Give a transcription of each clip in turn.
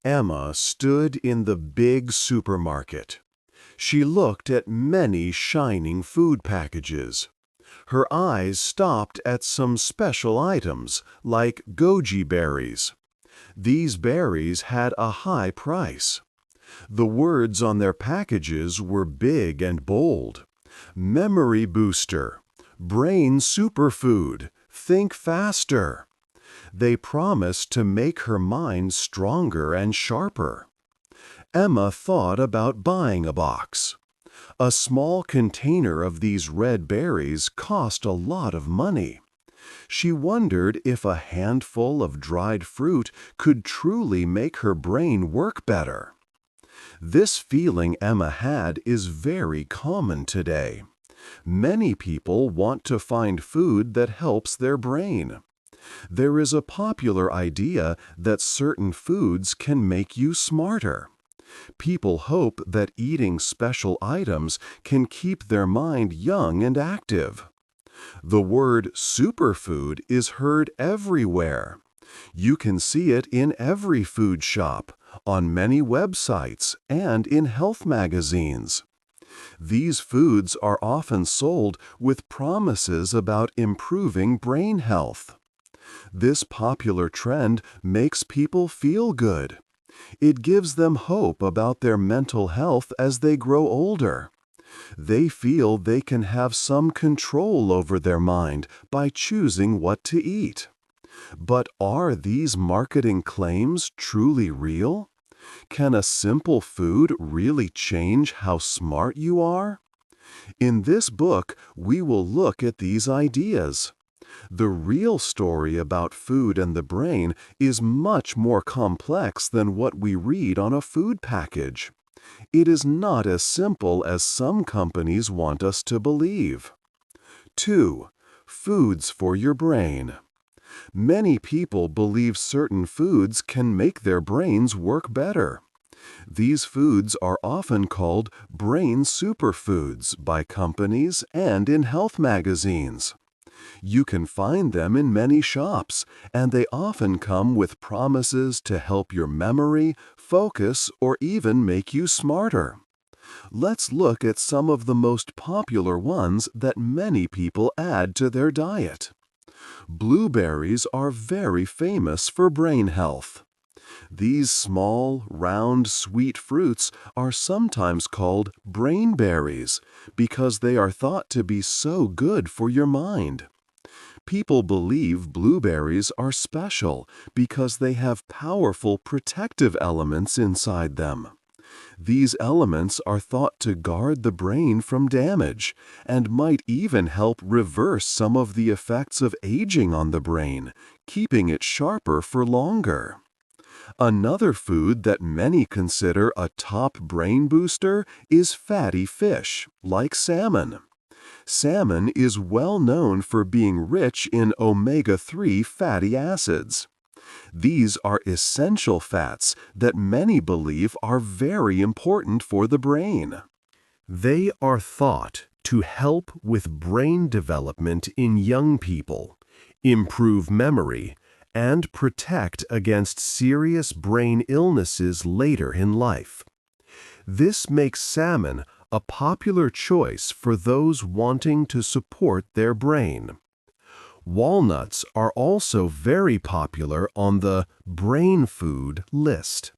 Emma stood in the big supermarket. She looked at many shining food packages. Her eyes stopped at some special items, like goji berries. These berries had a high price. The words on their packages were big and bold. Memory booster, brain superfood, think faster. They promised to make her mind stronger and sharper. Emma thought about buying a box. A small container of these red berries cost a lot of money. She wondered if a handful of dried fruit could truly make her brain work better. This feeling Emma had is very common today. Many people want to find food that helps their brain. There is a popular idea that certain foods can make you smarter. People hope that eating special items can keep their mind young and active. The word superfood is heard everywhere. You can see it in every food shop, on many websites, and in health magazines. These foods are often sold with promises about improving brain health. This popular trend makes people feel good. It gives them hope about their mental health as they grow older. They feel they can have some control over their mind by choosing what to eat. But are these marketing claims truly real? Can a simple food really change how smart you are? In this book, we will look at these ideas. The real story about food and the brain is much more complex than what we read on a food package. It is not as simple as some companies want us to believe. 2. Foods for your brain. Many people believe certain foods can make their brains work better. These foods are often called brain superfoods by companies and in health magazines. You can find them in many shops, and they often come with promises to help your memory, focus, or even make you smarter. Let's look at some of the most popular ones that many people add to their diet. Blueberries are very famous for brain health. These small, round, sweet fruits are sometimes called brain berries because they are thought to be so good for your mind. People believe blueberries are special because they have powerful protective elements inside them. These elements are thought to guard the brain from damage and might even help reverse some of the effects of aging on the brain, keeping it sharper for longer. Another food that many consider a top brain booster is fatty fish, like salmon. Salmon is well known for being rich in omega-3 fatty acids. These are essential fats that many believe are very important for the brain. They are thought to help with brain development in young people, improve memory, and protect against serious brain illnesses later in life. This makes salmon a popular choice for those wanting to support their brain. Walnuts are also very popular on the brain food list.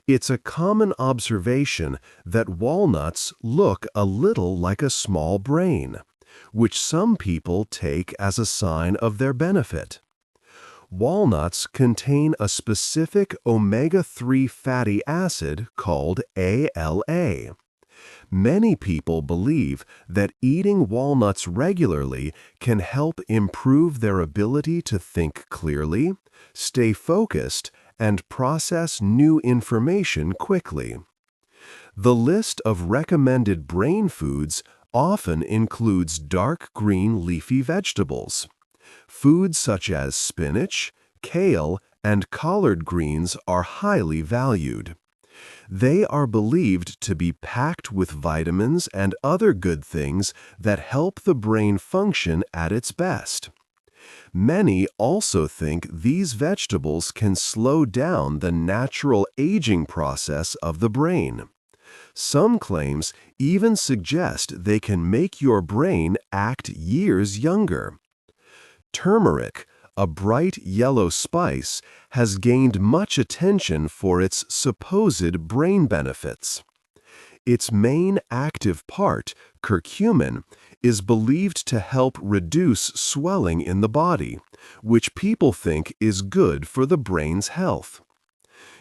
It's a common observation that walnuts look a little like a small brain, which some people take as a sign of their benefit. Walnuts contain a specific omega-3 fatty acid called ALA. Many people believe that eating walnuts regularly can help improve their ability to think clearly, stay focused, and process new information quickly. The list of recommended brain foods often includes dark green leafy vegetables. Foods such as spinach, kale, and collard greens are highly valued. They are believed to be packed with vitamins and other good things that help the brain function at its best. Many also think these vegetables can slow down the natural aging process of the brain. Some claims even suggest they can make your brain act years younger. Turmeric, a bright yellow spice, has gained much attention for its supposed brain benefits. Its main active part, curcumin, is believed to help reduce swelling in the body, which people think is good for the brain's health.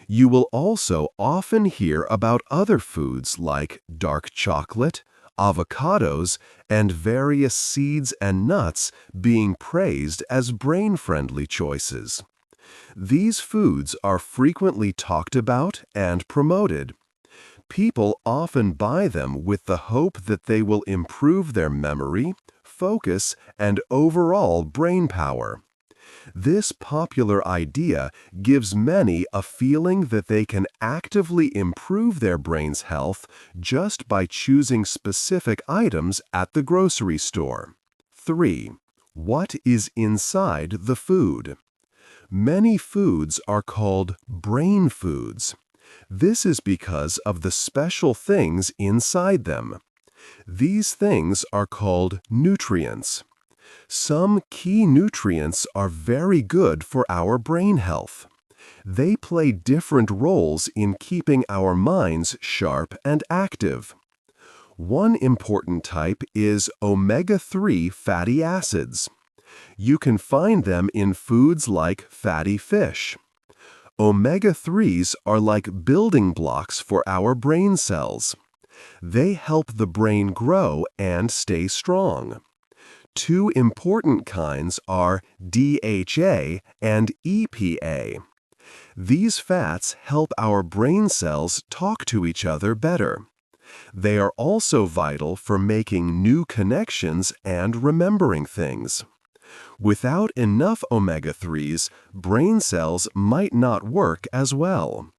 You will also often hear about other foods like dark chocolate, avocados, and various seeds and nuts being praised as brain-friendly choices. These foods are frequently talked about and promoted. People often buy them with the hope that they will improve their memory, focus, and overall brain power. This popular idea gives many a feeling that they can actively improve their brain's health just by choosing specific items at the grocery store. 3. What is inside the food? Many foods are called brain foods. This is because of the special things inside them. These things are called nutrients. Some key nutrients are very good for our brain health. They play different roles in keeping our minds sharp and active. One important type is omega-3 fatty acids. You can find them in foods like fatty fish. Omega-3s are like building blocks for our brain cells. They help the brain grow and stay strong. Two important kinds are DHA and EPA. These fats help our brain cells talk to each other better. They are also vital for making new connections and remembering things. Without enough omega-3s, brain cells might not work as well.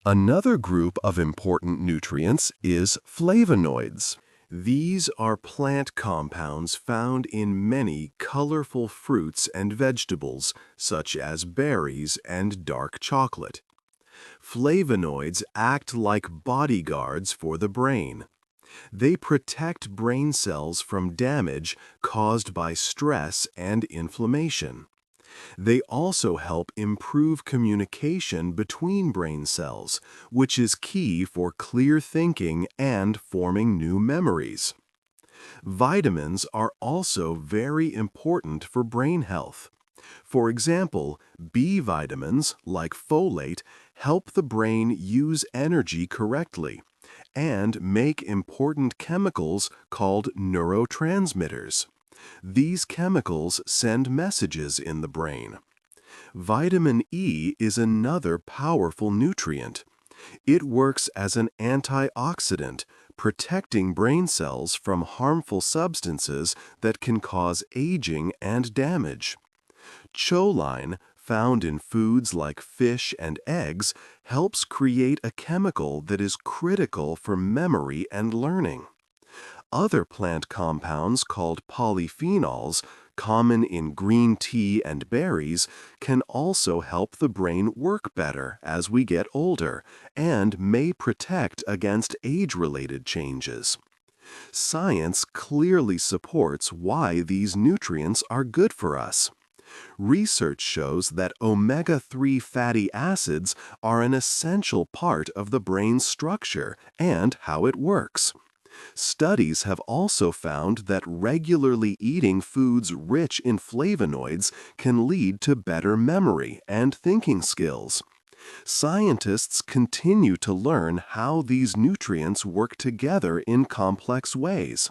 Another group of important nutrients is flavonoids. These are plant compounds found in many colorful fruits and vegetables, such as berries and dark chocolate. Flavonoids act like bodyguards for the brain. They protect brain cells from damage caused by stress and inflammation. They also help improve communication between brain cells, which is key for clear thinking and forming new memories. Vitamins are also very important for brain health. For example, B vitamins, like folate, help the brain use energy correctly and make important chemicals called neurotransmitters. These chemicals send messages in the brain. Vitamin E is another powerful nutrient. It works as an antioxidant, protecting brain cells from harmful substances that can cause aging and damage. Choline, found in foods like fish and eggs, helps create a chemical that is critical for memory and learning. Other plant compounds called polyphenols, common in green tea and berries, can also help the brain work better as we get older and may protect against age-related changes. Science clearly supports why these nutrients are good for us. Research shows that omega-3 fatty acids are an essential part of the brain's structure and how it works. Studies have also found that regularly eating foods rich in flavonoids can lead to better memory and thinking skills. Scientists continue to learn how these nutrients work together in complex ways.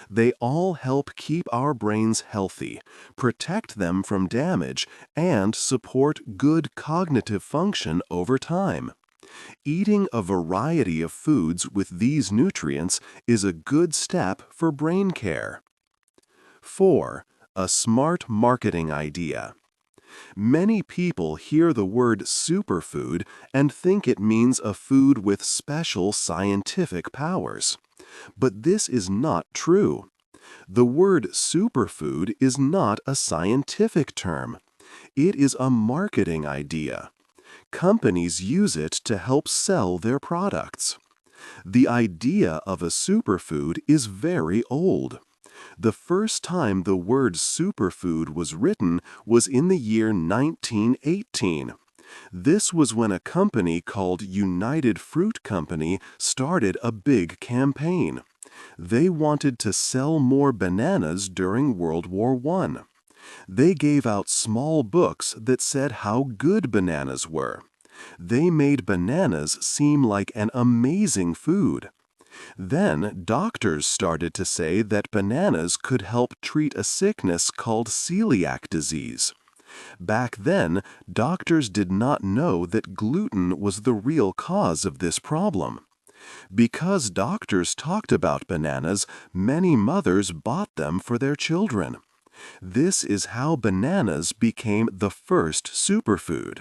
They all help keep our brains healthy, protect them from damage, and support good cognitive function over time. Eating a variety of foods with these nutrients is a good step for brain care. 4. A smart marketing idea. Many people hear the word superfood and think it means a food with special scientific powers. But this is not true. The word superfood is not a scientific term. It is a marketing idea. Companies use it to help sell their products. The idea of a superfood is very old. The first time the word superfood was written was in the year 1918. This was when a company called United Fruit Company started a big campaign. They wanted to sell more bananas during World War I. They gave out small books that said how good bananas were. They made bananas seem like an amazing food. Then doctors started to say that bananas could help treat a sickness called celiac disease. Back then, doctors did not know that gluten was the real cause of this problem. Because doctors talked about bananas, many mothers bought them for their children. This is how bananas became the first superfood.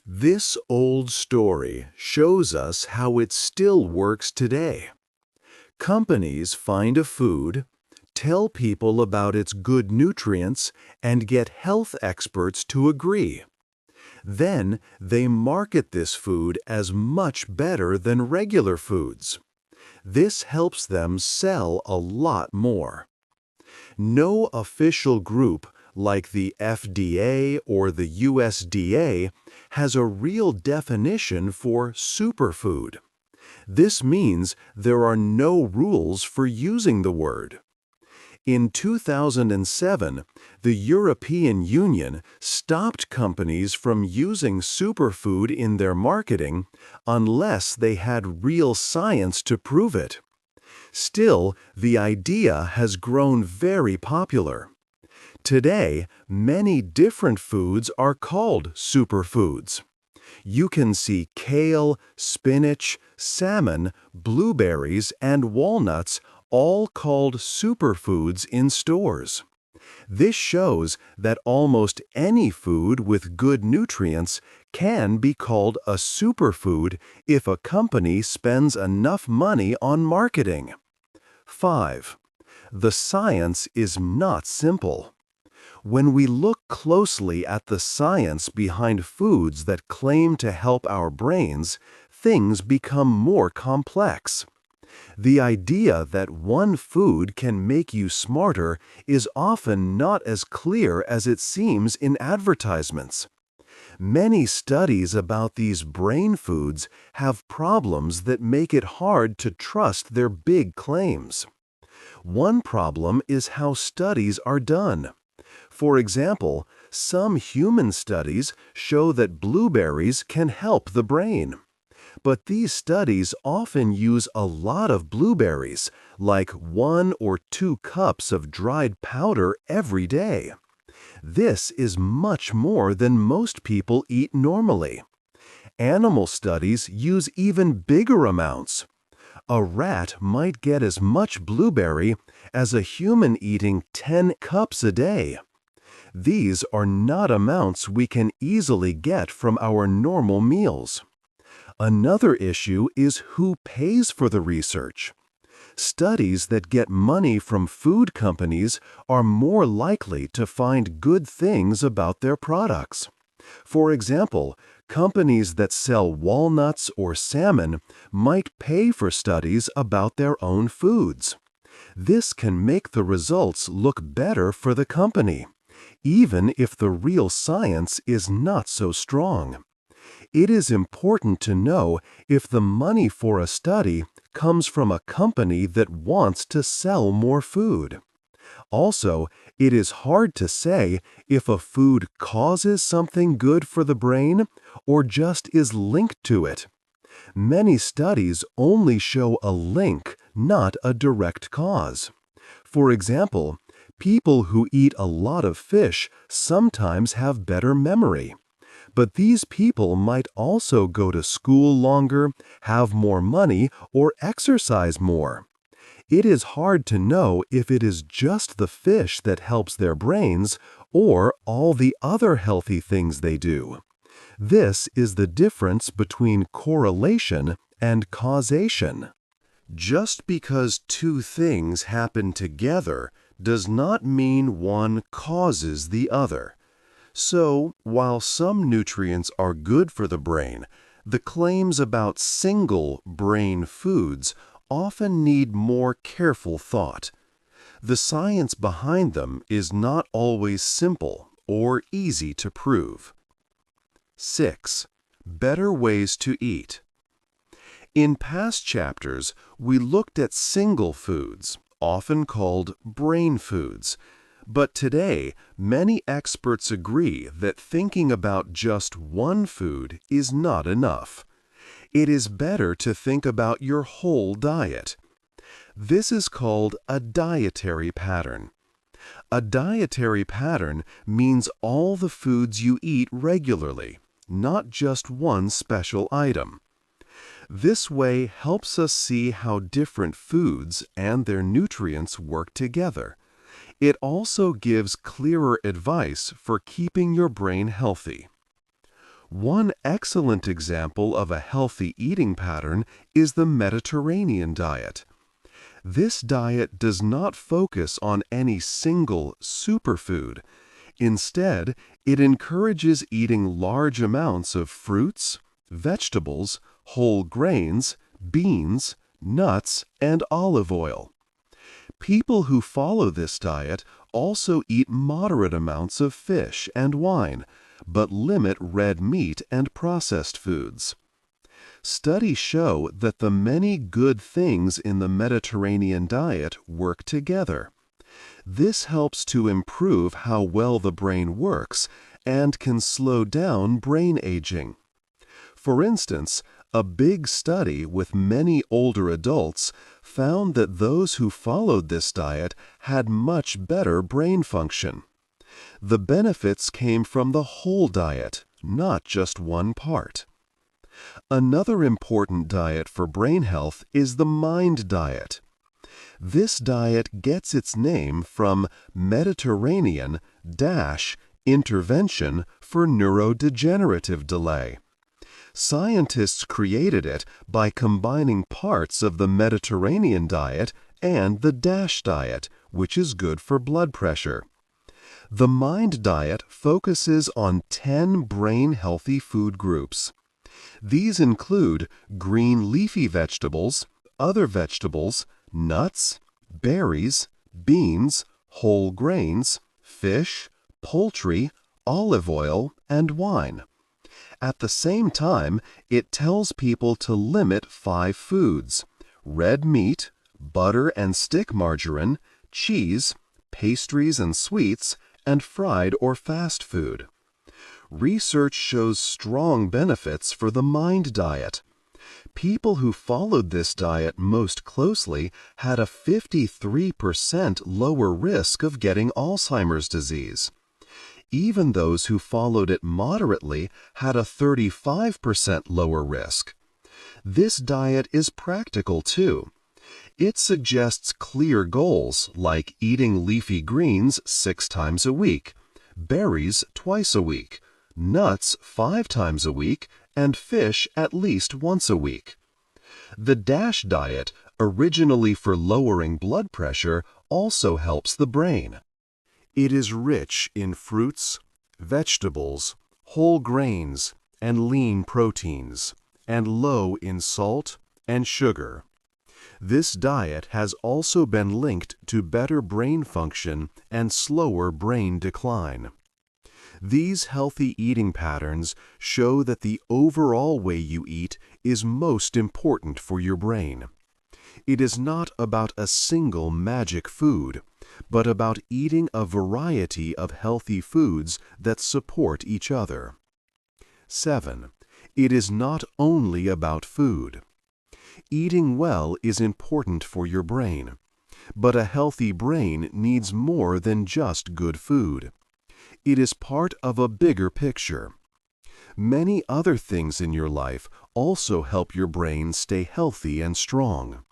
This old story shows us how it still works today. Companies find a food, tell people about its good nutrients, and get health experts to agree. Then they market this food as much better than regular foods. This helps them sell a lot more. No official group like the FDA or the USDA has a real definition for superfood. This means there are no rules for using the word. In 2007, the European Union stopped companies from using superfood in their marketing unless they had real science to prove it. Still, the idea has grown very popular. Today, many different foods are called superfoods. You can see kale, spinach, salmon, blueberries, and walnuts all called superfoods in stores. This shows that almost any food with good nutrients can be called a superfood if a company spends enough money on marketing. 5. The science is not simple. When we look closely at the science behind foods that claim to help our brains, things become more complex. The idea that one food can make you smarter is often not as clear as it seems in advertisements. Many studies about these brain foods have problems that make it hard to trust their big claims. One problem is how studies are done. For example, some human studies show that blueberries can help the brain. But these studies often use a lot of blueberries, like 1 or 2 cups of dried powder every day. This is much more than most people eat normally. Animal studies use even bigger amounts. A rat might get as much blueberry as a human eating 10 cups a day. These are not amounts we can easily get from our normal meals. Another issue is who pays for the research. Studies that get money from food companies are more likely to find good things about their products. For example, companies that sell walnuts or salmon might pay for studies about their own foods. This can make the results look better for the company, even if the real science is not so strong. It is important to know if the money for a study comes from a company that wants to sell more food. Also, it is hard to say if a food causes something good for the brain or just is linked to it. Many studies only show a link, not a direct cause. For example, people who eat a lot of fish sometimes have better memory. But these people might also go to school longer, have more money, or exercise more. It is hard to know if it is just the fish that helps their brains or all the other healthy things they do. This is the difference between correlation and causation. Just because two things happen together does not mean one causes the other. So, while some nutrients are good for the brain, the claims about single brain foods often need more careful thought. The science behind them is not always simple or easy to prove. 6. Better ways to eat. In past chapters, we looked at single foods, often called brain foods. But today, many experts agree that thinking about just one food is not enough. It is better to think about your whole diet. This is called a dietary pattern. A dietary pattern means all the foods you eat regularly, not just one special item. This way helps us see how different foods and their nutrients work together. It also gives clearer advice for keeping your brain healthy. One excellent example of a healthy eating pattern is the Mediterranean diet. This diet does not focus on any single superfood. Instead, it encourages eating large amounts of fruits, vegetables, whole grains, beans, nuts, and olive oil. People who follow this diet also eat moderate amounts of fish and wine, but limit red meat and processed foods. Studies show that the many good things in the Mediterranean diet work together. This helps to improve how well the brain works and can slow down brain aging. For instance, a big study with many older adults found that those who followed this diet had much better brain function. The benefits came from the whole diet, not just one part. Another important diet for brain health is the mind diet. This diet gets its name from Mediterranean-intervention for neurodegenerative delay. Scientists created it by combining parts of the Mediterranean diet and the DASH diet, which is good for blood pressure. The MIND diet focuses on 10 brain-healthy food groups. These include green leafy vegetables, other vegetables, nuts, berries, beans, whole grains, fish, poultry, olive oil, and wine. At the same time, it tells people to limit 5 foods: red meat, butter and stick margarine, cheese, pastries and sweets, and fried or fast food. Research shows strong benefits for the MIND diet. People who followed this diet most closely had a 53% lower risk of getting Alzheimer's disease. Even those who followed it moderately had a 35% lower risk. This diet is practical too. It suggests clear goals like eating leafy greens 6 times a week, berries twice a week, nuts 5 times a week, and fish at least once a week. The DASH diet, originally for lowering blood pressure, also helps the brain. It is rich in fruits, vegetables, whole grains, and lean proteins, and low in salt and sugar. This diet has also been linked to better brain function and slower brain decline. These healthy eating patterns show that the overall way you eat is most important for your brain. It is not about a single magic food, but about eating a variety of healthy foods that support each other. 7. It is not only about food. Eating well is important for your brain, but a healthy brain needs more than just good food. It is part of a bigger picture. Many other things in your life also help your brain stay healthy and strong.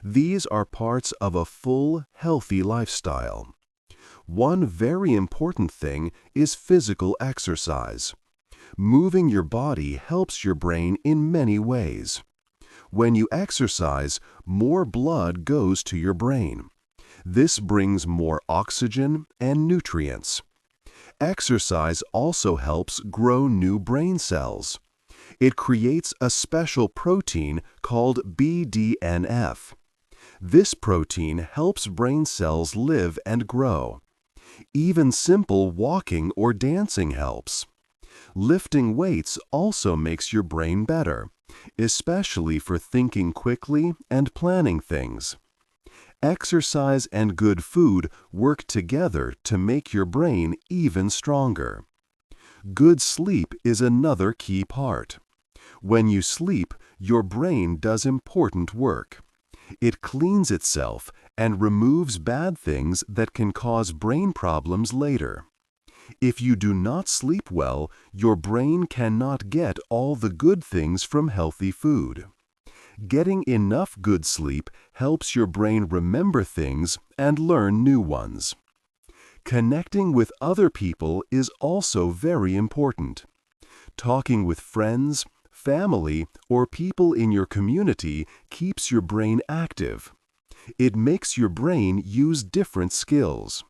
These are parts of a full, healthy lifestyle. One very important thing is physical exercise. Moving your body helps your brain in many ways. When you exercise, more blood goes to your brain. This brings more oxygen and nutrients. Exercise also helps grow new brain cells. It creates a special protein called BDNF. This protein helps brain cells live and grow. Even simple walking or dancing helps. Lifting weights also makes your brain better, especially for thinking quickly and planning things. Exercise and good food work together to make your brain even stronger. Good sleep is another key part. When you sleep, your brain does important work. It cleans itself and removes bad things that can cause brain problems later. If you do not sleep well, your brain cannot get all the good things from healthy food. Getting enough good sleep helps your brain remember things and learn new ones. Connecting with other people is also very important. Talking with friends, family, or people in your community keeps your brain active. It makes your brain use different skills.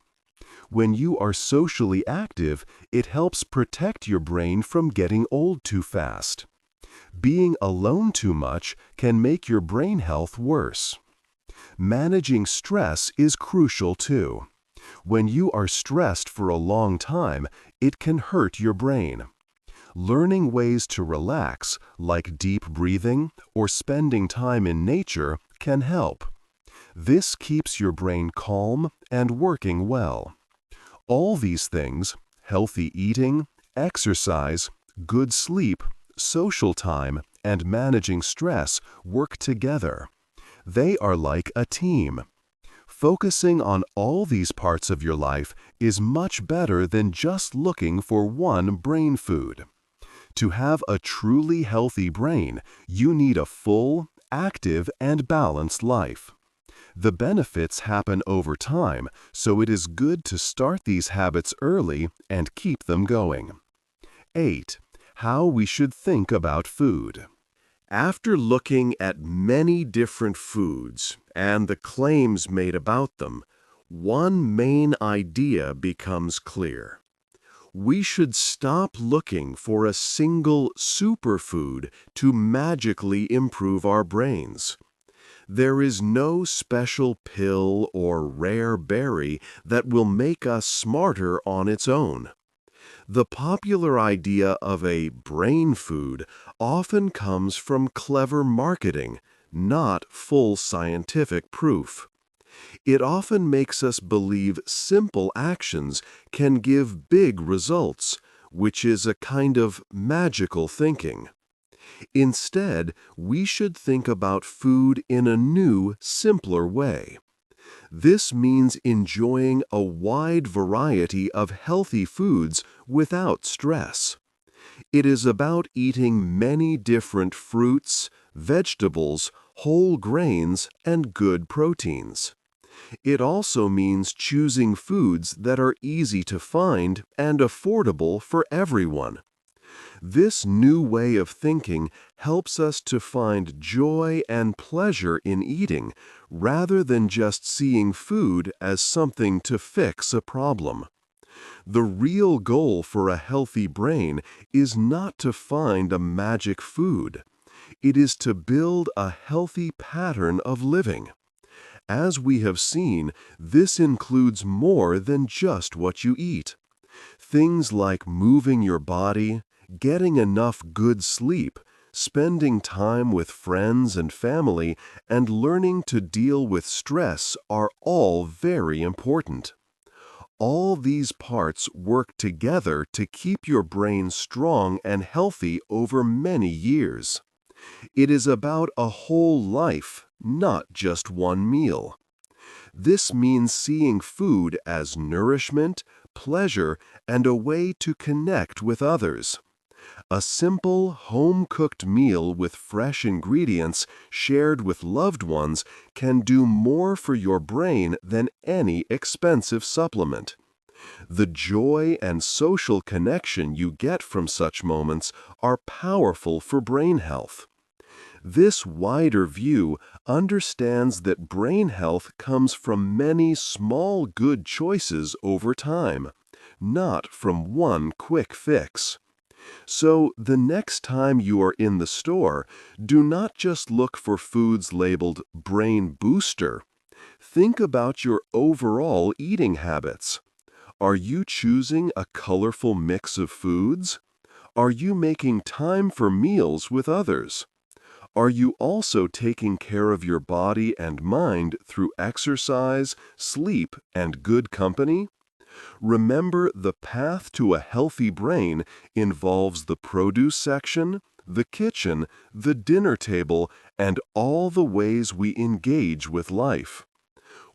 When you are socially active, it helps protect your brain from getting old too fast. Being alone too much can make your brain health worse. Managing stress is crucial too. When you are stressed for a long time, it can hurt your brain. Learning ways to relax, like deep breathing or spending time in nature, can help. This keeps your brain calm and working well. All these things, healthy eating, exercise, good sleep, social time, and managing stress, work together. They are like a team. Focusing on all these parts of your life is much better than just looking for one brain food. To have a truly healthy brain, you need a full, active, and balanced life. The benefits happen over time, so it is good to start these habits early and keep them going. 8. How we should think about food. After looking at many different foods and the claims made about them, one main idea becomes clear. We should stop looking for a single superfood to magically improve our brains. There is no special pill or rare berry that will make us smarter on its own. The popular idea of a brain food often comes from clever marketing, not full scientific proof. It often makes us believe simple actions can give big results, which is a kind of magical thinking. Instead, we should think about food in a new, simpler way. This means enjoying a wide variety of healthy foods without stress. It is about eating many different fruits, vegetables, whole grains, and good proteins. It also means choosing foods that are easy to find and affordable for everyone. This new way of thinking helps us to find joy and pleasure in eating rather than just seeing food as something to fix a problem. The real goal for a healthy brain is not to find a magic food. It is to build a healthy pattern of living. As we have seen, this includes more than just what you eat. Things like moving your body, getting enough good sleep, spending time with friends and family, and learning to deal with stress are all very important. All these parts work together to keep your brain strong and healthy over many years. It is about a whole life, not just one meal. This means seeing food as nourishment, pleasure, and a way to connect with others. A simple, home-cooked meal with fresh ingredients shared with loved ones can do more for your brain than any expensive supplement. The joy and social connection you get from such moments are powerful for brain health. This wider view understands that brain health comes from many small good choices over time, not from one quick fix. So, the next time you are in the store, do not just look for foods labeled Brain Booster. Think about your overall eating habits. Are you choosing a colorful mix of foods? Are you making time for meals with others? Are you also taking care of your body and mind through exercise, sleep, and good company? Remember, the path to a healthy brain involves the produce section, the kitchen, the dinner table, and all the ways we engage with life.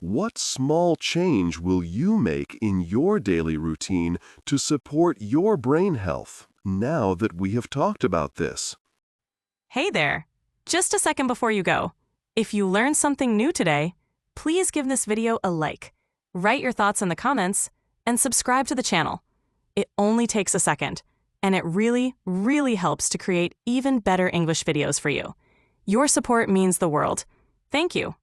What small change will you make in your daily routine to support your brain health now that we have talked about this? Hey there! Just a second before you go. If you learned something new today, please give this video a like, write your thoughts in the comments, and subscribe to the channel. It only takes a second, and it really, really helps to create even better English videos for you. Your support means the world. Thank you.